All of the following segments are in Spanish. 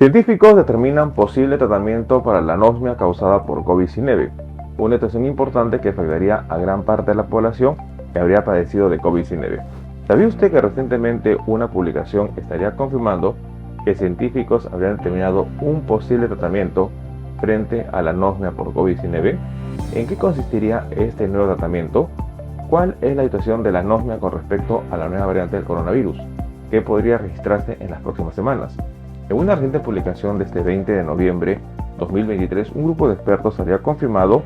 Científicos determinan posible tratamiento para la anosmia causada por COVID-19, una situación importante que afectaría a gran parte de la población que habría padecido de COVID-19. ¿Sabía usted que recientemente una publicación estaría confirmando que científicos habrían determinado un posible tratamiento frente a la anosmia por COVID-19? ¿En qué consistiría este nuevo tratamiento? ¿Cuál es la situación de la anosmia con respecto a la nueva variante del coronavirus? ¿Qué podría registrarse en las próximas semanas? En una reciente publicación de este 20 de noviembre 2023, un grupo de expertos había confirmado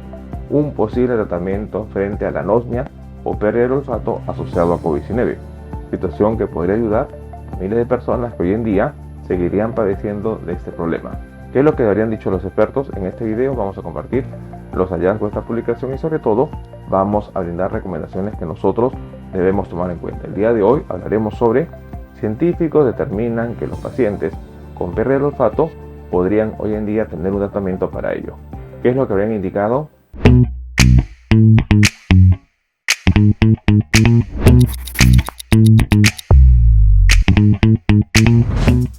un posible tratamiento frente a la anosmia o pérdida del olfato asociado a COVID-19, situación que podría ayudar a miles de personas que hoy en día seguirían padeciendo de este problema. ¿Qué es lo que habrían dicho los expertos? En este video vamos a compartir los hallazgos de esta publicación y sobre todo vamos a brindar recomendaciones que nosotros debemos tomar en cuenta. El día de hoy hablaremos sobre científicos determinan que los pacientes con pérdida del olfato podrían hoy en día tener un tratamiento para ello. ¿Qué es lo que habrían indicado?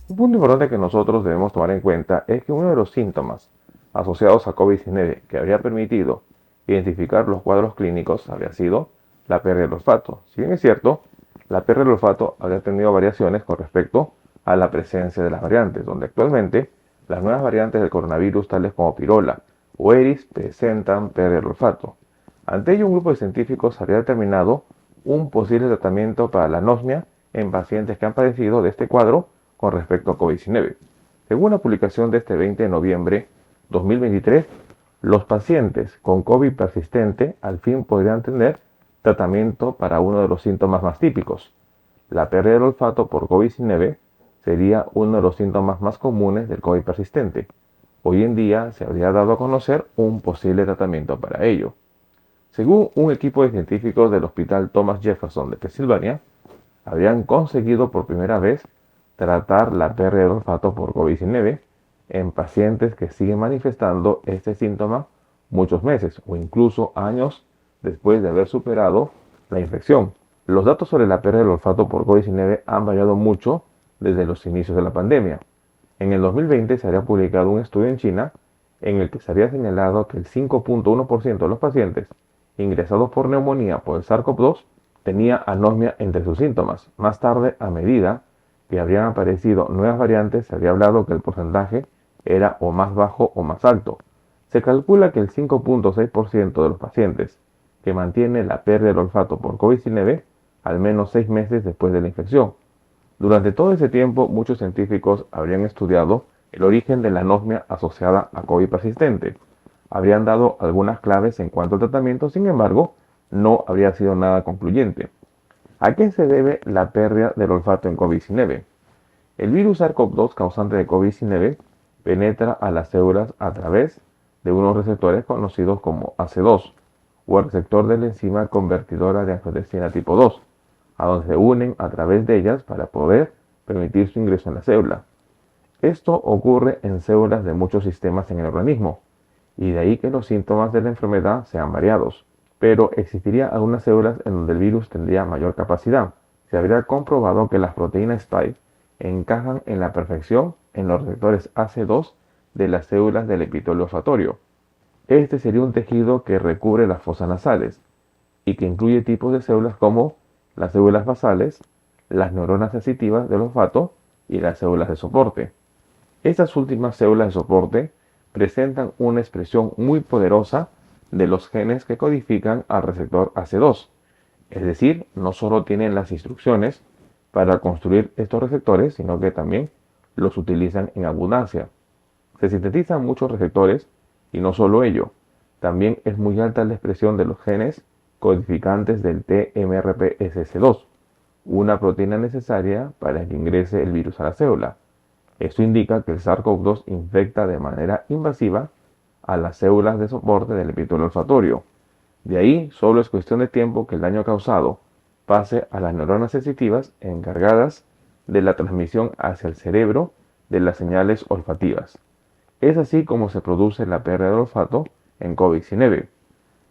Un punto importante que nosotros debemos tomar en cuenta es que uno de los síntomas asociados a COVID-19 que habría permitido identificar los cuadros clínicos habría sido la pérdida del olfato. Si bien es cierto, la pérdida del olfato habría tenido variaciones con respecto a la presencia de las variantes, donde actualmente las nuevas variantes del coronavirus, tales como Pirola o Eris, presentan pérdida del olfato. Ante ello, un grupo de científicos habría determinado un posible tratamiento para la anosmia en pacientes que han padecido de este cuadro con respecto a COVID-19. Según una publicación de este 20 de noviembre 2023, los pacientes con COVID persistente al fin podrían tener tratamiento para uno de los síntomas más típicos. La pérdida del olfato por COVID-19 sería uno de los síntomas más comunes del COVID persistente. Hoy en día se habría dado a conocer un posible tratamiento para ello. Según un equipo de científicos del Hospital Thomas Jefferson de Pensilvania, habrían conseguido por primera vez tratar la pérdida del olfato por COVID-19 en pacientes que siguen manifestando este síntoma muchos meses o incluso años después de haber superado la infección. Los datos sobre la pérdida del olfato por COVID-19 han variado mucho desde los inicios de la pandemia. En el 2020 se había publicado un estudio en China en el que se había señalado que el 5.1% de los pacientes ingresados por neumonía por el SARS-CoV-2 tenía anosmia entre sus síntomas. Más tarde, a medida que habrían aparecido nuevas variantes, se había hablado que el porcentaje era o más bajo o más alto. Se calcula que el 5.6% de los pacientes que mantiene la pérdida del olfato por COVID-19 al menos 6 meses después de la infección. Durante todo ese tiempo, muchos científicos habrían estudiado el origen de la anosmia asociada a COVID persistente. Habrían dado algunas claves en cuanto al tratamiento, sin embargo, no habría sido nada concluyente. ¿A qué se debe la pérdida del olfato en COVID-19? El virus SARS-CoV-2 causante de COVID-19 penetra a las células a través de unos receptores conocidos como AC2 o el receptor de la enzima convertidora de angiotensina tipo 2, a donde se unen a través de ellas para poder permitir su ingreso en la célula. Esto ocurre en células de muchos sistemas en el organismo, y de ahí que los síntomas de la enfermedad sean variados. Pero existiría algunas células en donde el virus tendría mayor capacidad. Se habría comprobado que las proteínas Spike encajan en la perfección en los receptores AC2 de las células del epitelio olfatorio. Este sería un tejido que recubre las fosas nasales y que incluye tipos de células como las células basales, las neuronas sensitivas del olfato y las células de soporte. Estas últimas células de soporte presentan una expresión muy poderosa de los genes que codifican al receptor AC2. Es decir, no solo tienen las instrucciones para construir estos receptores, sino que también los utilizan en abundancia. Se sintetizan muchos receptores y no solo ello, también es muy alta la expresión de los genes codificantes del TMRPSS2, una proteína necesaria para que ingrese el virus a la célula. Esto indica que el SARS-CoV-2 infecta de manera invasiva a las células de soporte del epitelio olfatorio. De ahí, solo es cuestión de tiempo que el daño causado pase a las neuronas sensitivas encargadas de la transmisión hacia el cerebro de las señales olfativas. Es así como se produce la pérdida del olfato en COVID-19.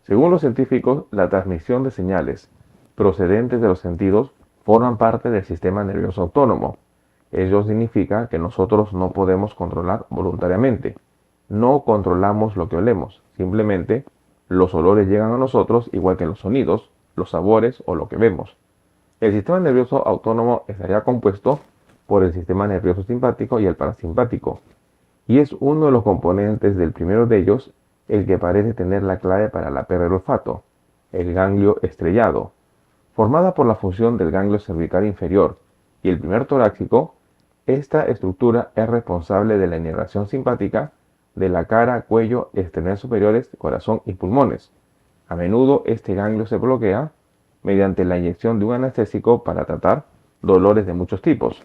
Según los científicos, la transmisión de señales procedentes de los sentidos forman parte del sistema nervioso autónomo. Ello significa que nosotros no podemos controlar voluntariamente. No controlamos lo que olemos, simplemente los olores llegan a nosotros igual que los sonidos, los sabores o lo que vemos. El sistema nervioso autónomo estaría compuesto por el sistema nervioso simpático y el parasimpático, y es uno de los componentes del primero de ellos el que parece tener la clave para la pérdida del olfato, el ganglio estrellado. Formada por la fusión del ganglio cervical inferior y el primer torácico, esta estructura es responsable de la inervación simpática de la cara, cuello, esternales superiores, corazón y pulmones. A menudo este ganglio se bloquea mediante la inyección de un anestésico para tratar dolores de muchos tipos.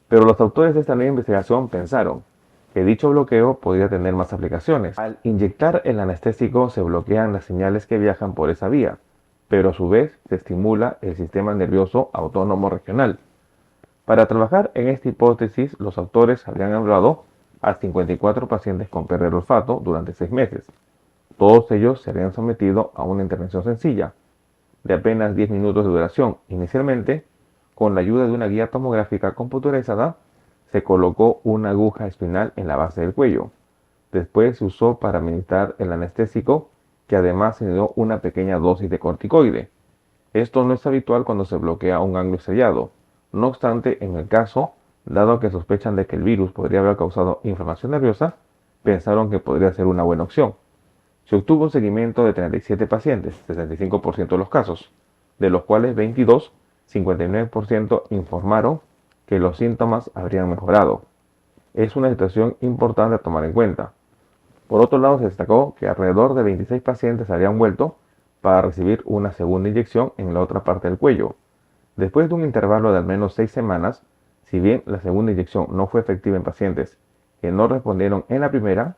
Pero los autores de esta nueva investigación pensaron que dicho bloqueo podría tener más aplicaciones. Al inyectar el anestésico se bloquean las señales que viajan por esa vía, pero a su vez se estimula el sistema nervioso autónomo regional. Para trabajar en esta hipótesis, los autores habrían evaluado a 54 pacientes con pérdida del olfato durante 6 meses. Todos ellos se habían sometido a una intervención sencilla, de apenas 10 minutos de duración. Inicialmente, con la ayuda de una guía tomográfica computarizada, se colocó una aguja espinal en la base del cuello. Después se usó para administrar el anestésico, que además se dio una pequeña dosis de corticoide. Esto no es habitual cuando se bloquea un ganglio estrellado. No obstante, en el caso, dado que sospechan de que el virus podría haber causado inflamación nerviosa, pensaron que podría ser una buena opción. Se obtuvo un seguimiento de 37 pacientes, 65% de los casos, de los cuales 22, 59% informaron que los síntomas habrían mejorado. Es una situación importante a tomar en cuenta. Por otro lado, se destacó que alrededor de 26 pacientes habrían vuelto para recibir una segunda inyección en la otra parte del cuello. Después de un intervalo de al menos 6 semanas, si bien la segunda inyección no fue efectiva en pacientes que no respondieron en la primera,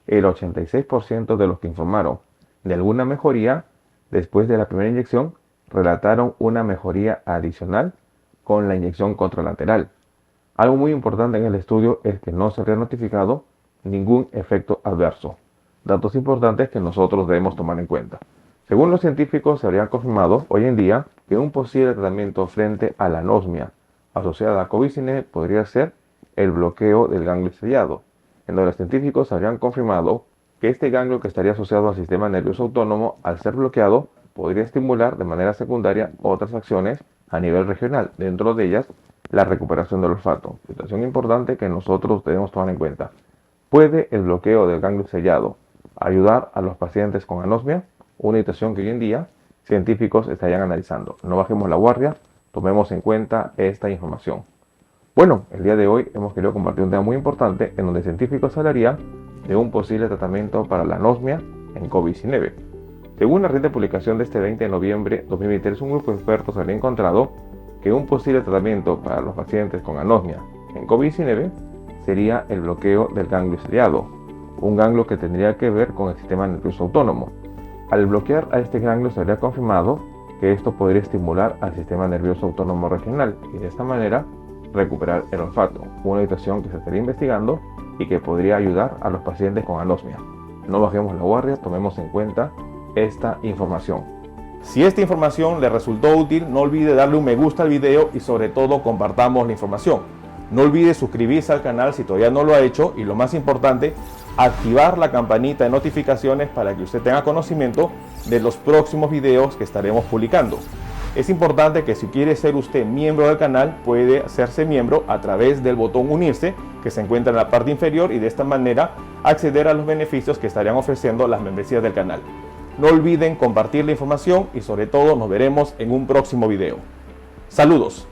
el 86% de los que informaron de alguna mejoría después de la primera inyección relataron una mejoría adicional con la inyección contralateral. Algo muy importante en el estudio es que no se había notificado ningún efecto adverso. Datos importantes que nosotros debemos tomar en cuenta. Según los científicos, se habría confirmado hoy en día que un posible tratamiento frente a la anosmia asociada a COVID-19 podría ser el bloqueo del ganglio estrellado, en donde los científicos habrían confirmado que este ganglio, que estaría asociado al sistema nervioso autónomo, al ser bloqueado, podría estimular de manera secundaria otras acciones a nivel regional, dentro de ellas la recuperación del olfato. Situación importante que nosotros debemos tomar en cuenta. ¿Puede el bloqueo del ganglio estrellado ayudar a los pacientes con anosmia? Una situación que hoy en día científicos estarían analizando. No bajemos la guardia, tomemos en cuenta esta información. Bueno, el día de hoy hemos querido compartir un tema muy importante en donde científicos hablarían de un posible tratamiento para la anosmia en COVID-19. Según la reciente publicación de este 20 de noviembre de 2023, un grupo de expertos habría encontrado que un posible tratamiento para los pacientes con anosmia en COVID-19 sería el bloqueo del ganglio estrellado, un ganglio que tendría que ver con el sistema nervioso autónomo. Al bloquear a este ganglio se habría confirmado que esto podría estimular al sistema nervioso autónomo regional y de esta manera recuperar el olfato, una situación que se estaría investigando y que podría ayudar a los pacientes con anosmia. No bajemos la guardia, tomemos en cuenta esta información. Si esta información le resultó útil, no olvide darle un me gusta al video y sobre todo compartamos la información. No olvide suscribirse al canal si todavía no lo ha hecho y lo más importante, activar la campanita de notificaciones para que usted tenga conocimiento de los próximos videos que estaremos publicando. Es importante que si quiere ser usted miembro del canal, puede hacerse miembro a través del botón unirse que se encuentra en la parte inferior y de esta manera acceder a los beneficios que estarían ofreciendo las membresías del canal. No olviden compartir la información y sobre todo nos veremos en un próximo video. Saludos.